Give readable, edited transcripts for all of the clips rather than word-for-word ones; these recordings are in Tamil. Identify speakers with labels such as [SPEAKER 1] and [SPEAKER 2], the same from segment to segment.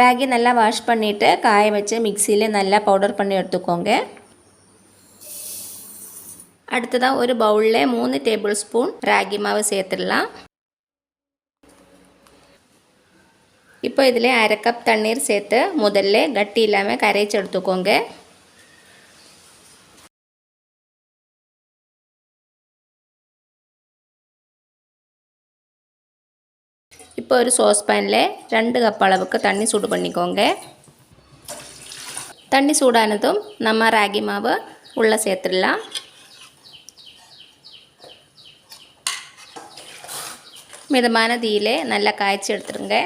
[SPEAKER 1] ராகி நல்லா வாஷ் பண்ணிவிட்டு காய வச்சு மிக்சியில் நல்லா பவுடர் பண்ணி எடுத்துக்கோங்க. அடுத்ததாக ஒரு பவுலில் 3 டேபிள் ஸ்பூன் ராகி மாவு சேர்த்துடலாம். இப்போ இதில் 1/2 கப் தண்ணீர் சேர்த்து முதல்ல கட்டி இல்லாமல் கரைச்சி எடுத்துக்கோங்க. இப்போ ஒரு சாஸ்பேனில் 2 கப் அளவுக்கு தண்ணி சூடு பண்ணிக்கோங்க. தண்ணி சூடானதும் நம்ம ராகி மாவு உள்ளே சேர்த்துடலாம். மிதமான தீயிலே நல்லா காய்ச்சி எடுத்துருங்க.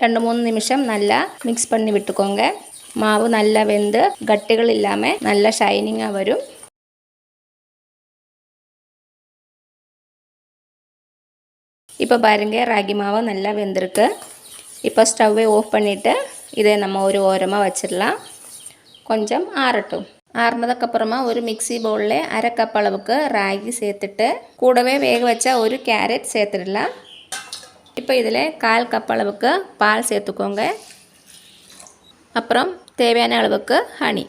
[SPEAKER 1] ரெண்டு 3 நிமிஷம் நல்லா மிக்ஸ் பண்ணி விட்டுக்கோங்க. மாவு நல்லா வெந்து கட்டிகள் இல்லாமல் நல்லா ஷைனிங்காக வரும். இப்போ பாருங்கள், ராகி மாவு நல்லா வெந்திருக்கு. இப்போ ஸ்டவ்வை ஆஃப் பண்ணிவிட்டு இதை நம்ம ஒரு ஓரமாக வச்சிடலாம். கொஞ்சம் ஆறட்டும். ஆறுனதுக்கப்புறமா ஒரு மிக்சி பவுலில் 1/2 கப் அளவுக்கு ராகி சேர்த்துட்டு கூடவே வேக வச்சா ஒரு கேரட் சேர்த்துடலாம். இப்போ இதில் 1/4 கப் அளவுக்கு பால் சேர்த்துக்கோங்க. அப்புறம் தேவையான அளவுக்கு ஹனி,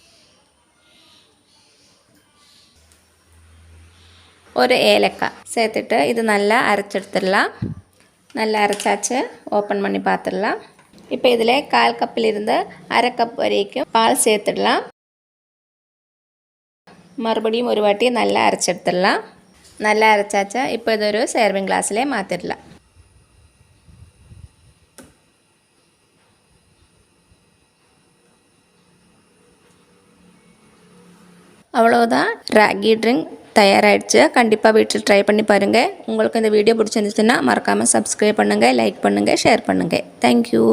[SPEAKER 1] ஒரு ஏலக்காய் சேர்த்துட்டு இது நல்லா அரைச்செடுத்துடலாம். நல்லா அரைச்சாச்சு. ஓப்பன் பண்ணி பார்த்துடலாம். இப்போ இதில் 1/4 கப்பிலிருந்து 1/2 கப் வரைக்கும் பால் சேர்த்துடலாம். மறுபடியும் ஒரு வாட்டி நல்லா அரைச்செடுத்துடலாம். நல்லா அரைச்சாச்சா. இப்போ இது ஒரு சர்விங் கிளாஸ்லேயே மாற்றிடலாம். அவ்வளோதான், ராகி ட்ரிங்க் தயாராகிடுச்சு. கண்டிப்பாக வீட்டில் ட்ரை பண்ணி பாருங்கள். உங்களுக்கு இந்த வீடியோ பிடிச்சிருந்துச்சுன்னா மறக்காமல் சப்ஸ்கிரைப் பண்ணுங்கள், லைக் பண்ணுங்கள், ஷேர் பண்ணுங்கள். தேங்க்யூ.